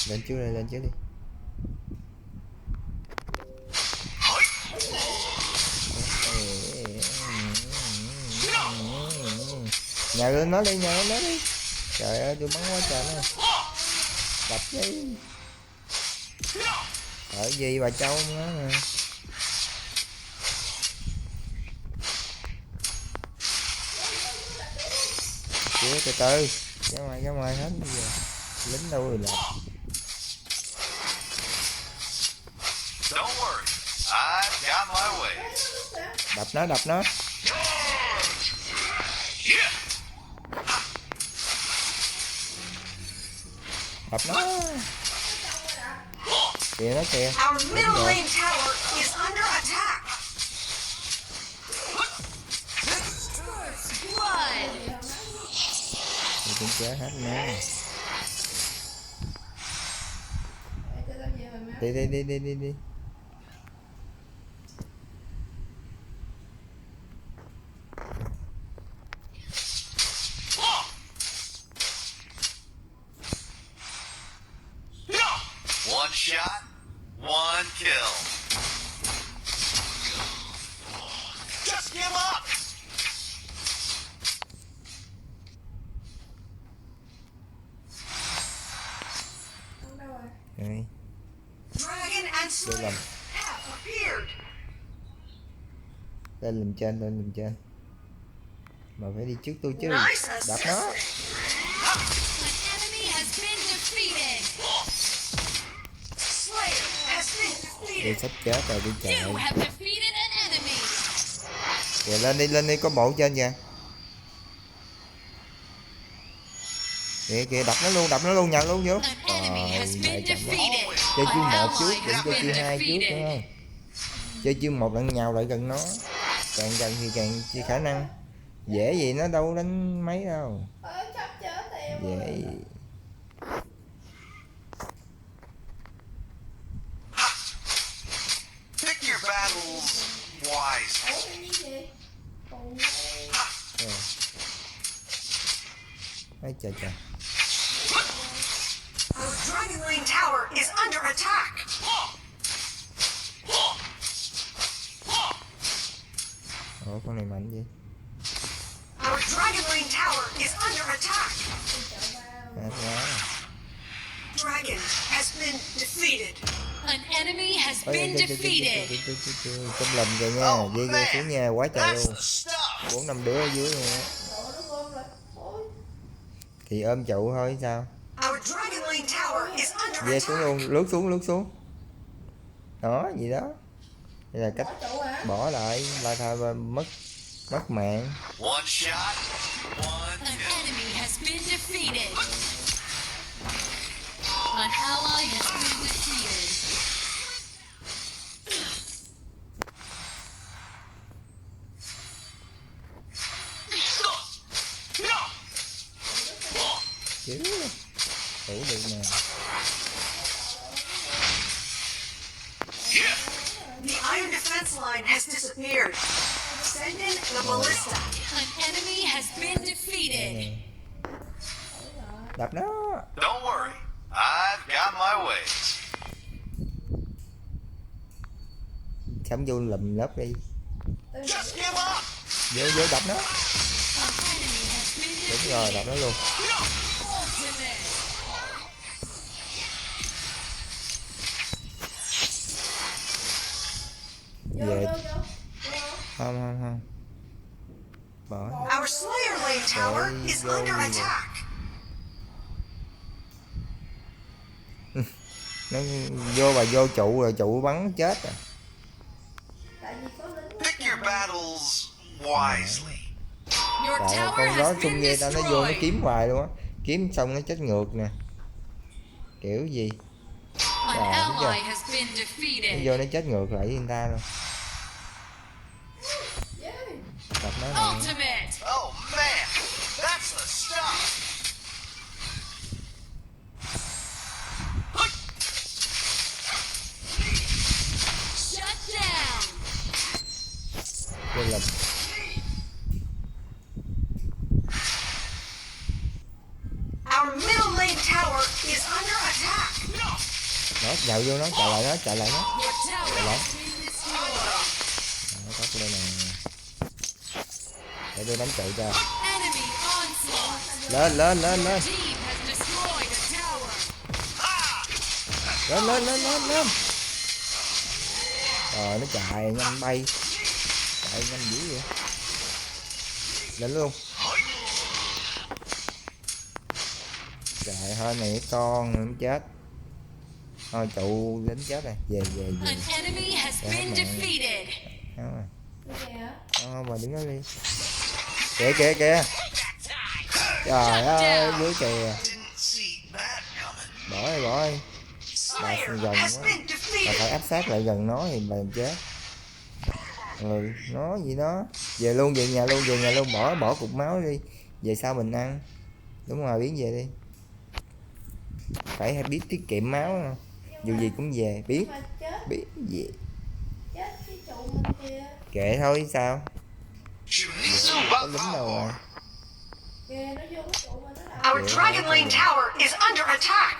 Lên trước đi, lên trước đi. Nhào lên nó đi, nhào lên nó đi. Trời ơi, tôi bắn quá trời nó. Đập đi. Ở gì bà Châu nó nè. Chưa, từ từ. Ra ngoài hết bây giờ. Lính đâu rồi làm. Đập nó, đập nó. Đập nó. Kìa nó kìa. Đúng rồi. Tôi cũng chết hết nè. Đi. One shot, one kill. Just give up. Đây. Dragon and Slayer have appeared. Lên làm trên. Mà phải đi trước tôi chứ. Đập nó. Tôi sắp chết rồi, đi chạy. Kìa lên đi, có bộ trên kìa. Kìa đập nó luôn, nhào luôn vô. Đại chậm quá. Chơi chiêu 1 trước, đừng chơi chiêu 2 trước đúng không? Chơi chiêu 1 lần nhào lại gần nó. Càng gần thì càng chia khả năng. Dễ gì nó đâu đánh mấy đâu. Dễ. Pick your battles wisely. Ây trời. Our Dragon Lane Tower is under attack. Ủa con này mạnh gì? Our Dragon Lane Tower is under attack. Dragon has been defeated. An enemy has been defeated. Trong lầm kìa nha, ghê xuống nha, quá trời luôn. 4-5 đứa ở dưới nha. Thì ôm chậu thôi sao? Ghê xuống luôn, lướt xuống. Đó, gì đó. Đây là cách bỏ lại, là thôi mất mạng. An enemy has been defeated. An ally has been defeated. Chứ đủ được nè. The iron defense line has disappeared. Send in the ballista. An enemy has been defeated. Đập nó. Don't worry, I've got my ways. Sắm vô lùm lớp đi. Just give up. Vô đập nó. Đúng rồi, đập nó luôn. Về. Không. Bỏ. Our Slayer Lane Tower is under attack. Nó vô trụ rồi, trụ bắn chết rồi. Pick your battles wisely. Tại con đó xung ghê tao, nó vô nó kiếm hoài luôn á. Kiếm xong nó chết ngược nè. Kiểu gì. Nó vô nó chết ngược lại với người ta luôn. Tập nó nè. Oh man, that's the stuff. Shut down. Đây là Our middle lane tower is under attack. nhào vô nó, chạy lại nó, chạy lại nó. Your tower Hello? has been destroyed. Đó, có cái đây nè. Để tôi đánh chạy cho. Enemy onslaught. Lên lên lên lên. Team has destroyed a tower. Lên lên lên lên lên. Rồi nó chạy nhanh bay. Chạy nhanh dữ vậy. Lên luôn. Chạy hơi này cái con nó chết. Thôi trụ lính chết rồi. Về về về. An enemy has been defeated. Đó rồi. Kìa. Mà đứng đó đi. Kìa kìa kìa. Trời ơi dưới kìa. Bỏ đi bỏ đi. Slayer gần has quá. been Bà defeated. phải áp sát lại gần nó thì bà chết. Ừ, nó gì đó. Về luôn, về nhà luôn, bỏ cục máu đi. Về sau mình ăn. Đúng rồi, biến về đi. Phải biết tiết kiệm máu đâu. Dù gì cũng về, biết, Mà chết biết gì. chết cái trụ mình kìa. Kệ thôi sao. Có lính đâu rồi. Kìa nó vô cái trụ mình nó đảo. Our Dragon Lane tower is under attack.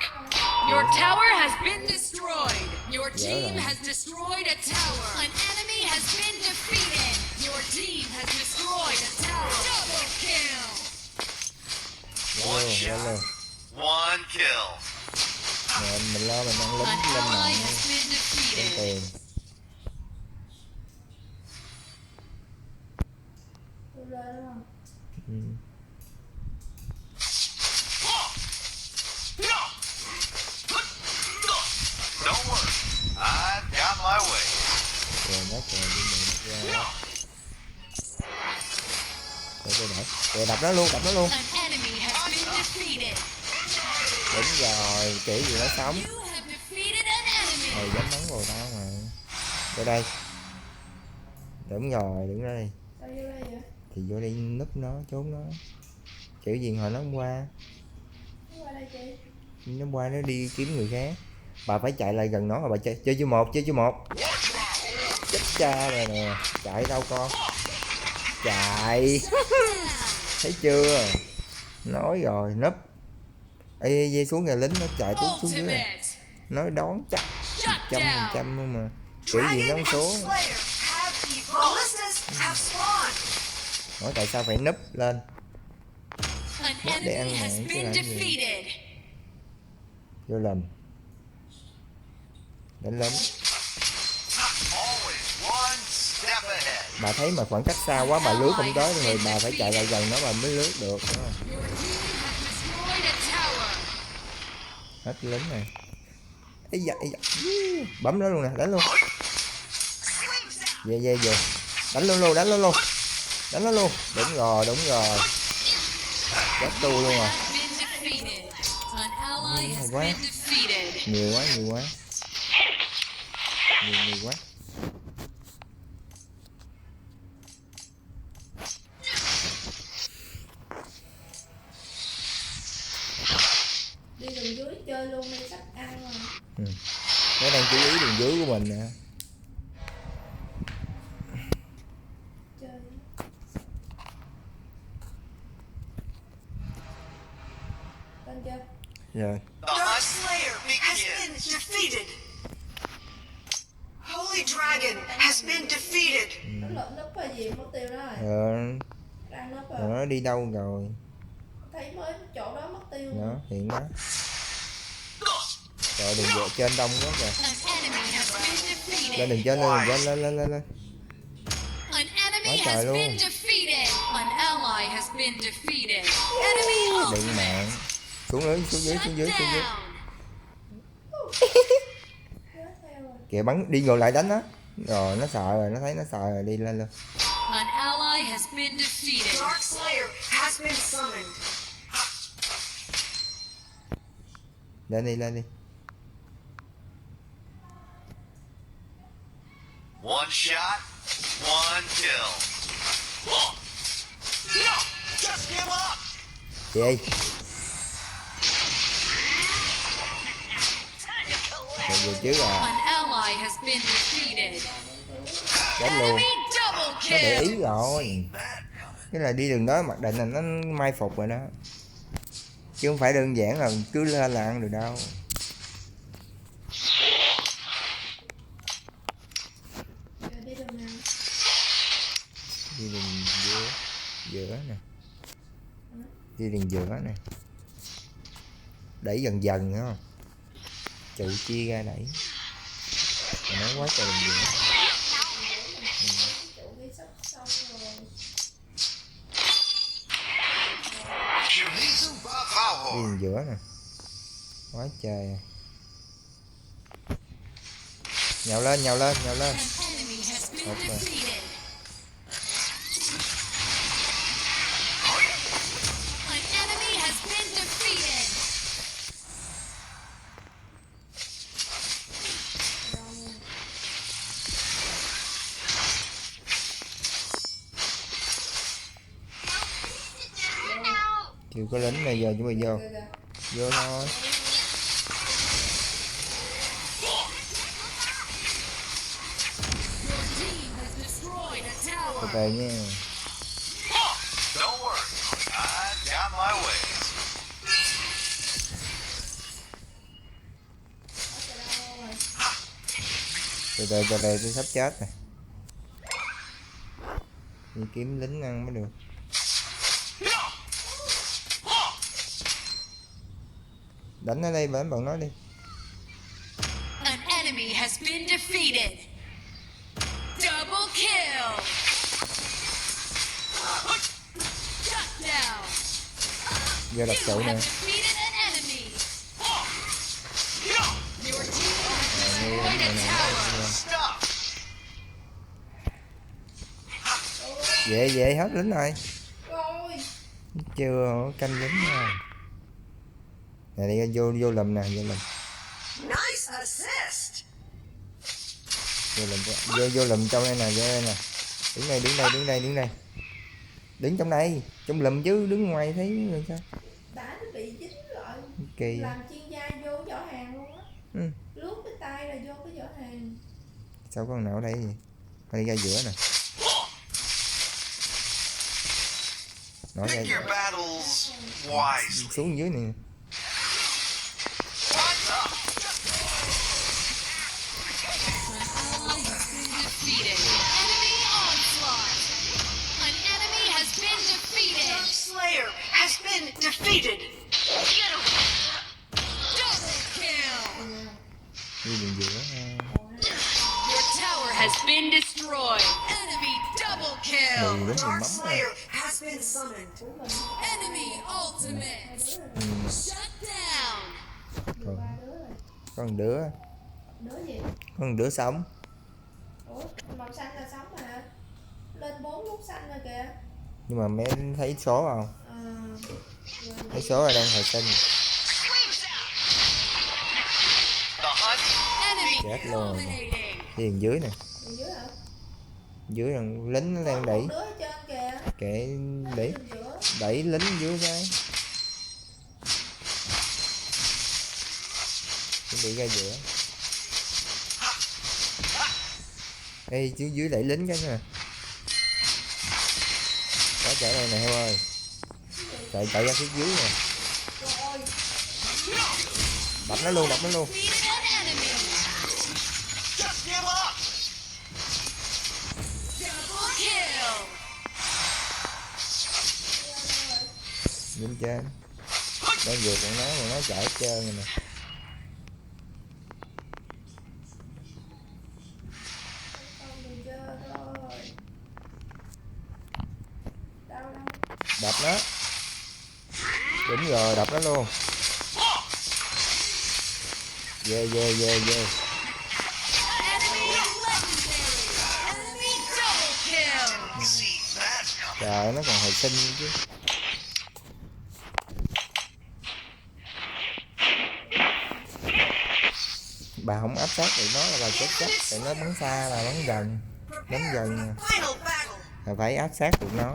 Your tower has been destroyed. Your Dở team rồi. has destroyed a tower. An enemy has been defeated. Your team has destroyed a tower. Double kill. Lên luôn. One kill. Mình lo mình ăn lính An lên ally mạng. has been Lên defeated. tiền. Tôi lên đúng không? Ừ. Don't worry. I've got my way. Rồi nó còn đi mình ra. Để tôi đẩy. Rồi đập nó luôn, đập nó luôn. An enemy has been defeated. Đúng rồi, kiểu gì nó sống. You have defeated an enemy. Mày dám bắn vào tao mà. Vô đây. Đúng rồi, đứng đây. Sao vô đây vậy? Thì vô đây núp nó, trốn nó. Kiểu gì hồi nó không qua. Nó qua đây chị. Nó qua nó đi kiếm người khác. Bà phải chạy lại gần nó mà bà chơi chưa một, chơi chưa một. Chết cha rồi nè. Chạy đâu con. Chạy. Thấy chưa. Nói rồi, núp. Ê, dây xuống nhà lính nó chạy tuốt xuống dưới này. Ultimate. Nói đón chắc Shut 100% down. luôn mà. Kiểu gì nó Dragon không and xuống. Slayer have ballistas have spawned. Nói tại sao phải núp lên. An để ăn enemy has này, chứ been làm gì. defeated. Vô lầm. Đánh lính. Always one step ahead. Bà thấy mà khoảng cách xa quá bà lướt không tới rồi bà phải chạy lại gần nó bà mới lướt được. Đúng không? Your team has destroyed a tower. Hết lính này. Ây da, ây da. Bấm nó luôn nè, đánh luôn. Về về về. Đánh luôn luôn, đánh luôn luôn. Đánh nó luôn. Đúng rồi, đúng rồi. Chết tu luôn rồi. Has been defeated. An ally has quá. been defeated. Nhiều quá, nhiều quá. Nhiều quá. Đi đường dưới chơi luôn đi sắp ăn mà. Nó đang chú ý đường dưới của mình nè. Chơi. Lên chưa? Rồi. The Dark hunt Slayer has been defeated. Holy Dragon has been defeated. Nó lượm núp hay gì mất tiêu đó rồi. Rồi Đang núp rồi rồi. nó đi đâu rồi. Thấy mới chỗ đó mất tiêu. Đó, hiện đó. Rồi đừng vội trên đông quá kìa. An enemy has been defeated. Lên đường trên, lên đường trên, lên. An enemy Quá trời has luôn. been defeated. An ally has been defeated. Enemy Đừng ultimate. mạng. Xuống dưới, xuống dưới, Shut xuống dưới, xuống dưới. down. Chết theo rồi. Kìa bắn đi ngược lại đánh nó. Rồi nó sợ rồi, nó thấy nó sợ rồi đi lên luôn. An ally has been defeated. Dark Slayer has been summoned. Lên đi, lên đi. One shot, one kill. No, just give up. Chị ơi. Rồi về trước à. An ally has been defeated. Chết luôn. Enemy double Nó để ý kill. rồi. Cái là đi đường đó mặc định là nó mai phục rồi đó. Chứ không phải đơn giản là cứ lên là ăn được đâu. Đi đường giữa này, đẩy dần dần nữa không, trụ chia ra đẩy. Mà nó quá trời đường giữa. Chủ cái sắp xong rồi. Shinizu Đi Power. đường giữa nè, quá trời. Nhào lên, nhào lên, nhào lên. An enemy has been Okay. defeated. An enemy has been defeated. Chưa có lính này, giờ chúng mày vô. Kìa kìa. Vô thôi. Your team has destroyed a Từ tower. từ nha. Don't worry. I've got my ways. Từ từ tôi sắp chết rồi. Đi kiếm lính ăn mới được. Đánh ở đây, đánh bọn nó đi. An enemy has been defeated. Double kill. Shut down. Vô đặt You trụ have nè. defeated an enemy. Your team has destroyed a tower. Stop. Về về hết lính rồi. Rồi. Chưa canh lính rồi. Nè đi vô lùm nè, vô lùm. Nice assist. Vô lùm trong đây nè, vô đây nè. Đứng đây, đứng đây, đứng đây, đứng đây. Đứng trong đây, trong lùm chứ đứng ngoài thấy rồi sao? Đá nó bị dính lại. Kỳ. Làm chuyên gia vô vỏ hàng luôn á. Ừ. Lướt cái tay là vô cái vỏ hàng. Sao con nào ở đây vậy? Phải đi ra giữa nè. Nói ra Pick your battles wisely. xuống dưới nè. What's up? Defeated. Enemy onslaught. An enemy has been defeated. Dark Slayer has been defeated. Double kill. Đi đường giữa. Your tower has been destroyed. Enemy double kill. Mù lắm, Dark mắm nè. Slayer has been summoned. Enemy ultimate. Shut down. Còn, Ba đứa rồi. con đứa, Đứa gì? con đứa sống. Ủa, màu xanh là sống mà. Lên 4 nút xanh rồi kìa. Nhưng mà mấy thấy số không? À, rồi Thấy số là đang hồi sinh. The hunt. Enemy Chết luôn. dominating. Đi đường dưới nè. Bên dưới hả? Dưới thằng lính nó đang đẩy. Một đứa ở trên kìa. Kệ Nó đẩy, đường giữa. đẩy lính dưới cái. Chuẩn bị ra giữa. Ê, chứ dưới đẩy lính cái nè. Có chạy đây nè heo ơi. Chạy ra phía dưới nè. Rồi. Đập nó luôn, đập nó luôn. Defeated an enemy. Just give up. Double kill. Lên trên. Đang vượt con nó mà nó chạy hết trơn rồi nè. Con đừng chơi thôi. Đâu đâu. Đập nó. Đúng rồi, đập nó luôn. Về về về về. Enemy legendary. Enemy double kill. See that coming. Trời, nó còn hồi sinh nữa chứ. Bà không áp sát thì nó là bà chết chắc. Tại nó bắn xa là bắn gần. Bắn Prepare gần for the final battle. là phải áp sát được nó.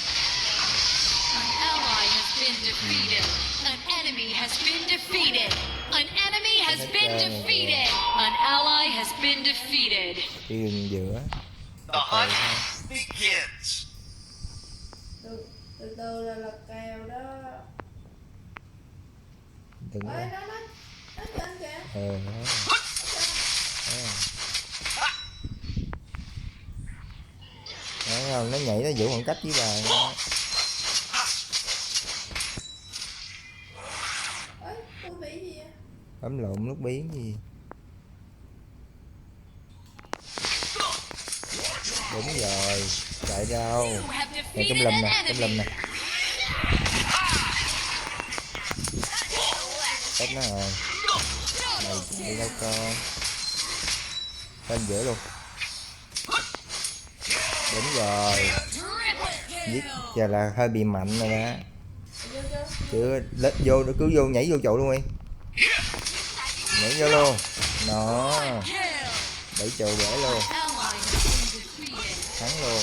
An ally has been defeated. An enemy has been defeated. An enemy has been defeated. An ally has been defeated. Đi đường giữa. The hunt begins. Được. Từ từ là lật kèo đó. Đừng Ơi nó trên kìa. đó. Thấy không? Nó nhảy nó giữ khoảng cách với bà đó. Ơi tôi bị gì vậy? Bấm lộn nút biến gì. Đúng rồi, chạy đâu You have nè, trong defeated lùm an nè, trong lùm enemy. nè. Tết nó rồi, mày chạy đâu con. Lên giữa luôn. Đúng rồi, giết giờ là hơi bị mạnh rồi đó. Chưa vô cứ vô nhảy vô chỗ luôn đi, nhảy vô luôn nó, đẩy trụ bể luôn, Ally has been defeated. thắng luôn.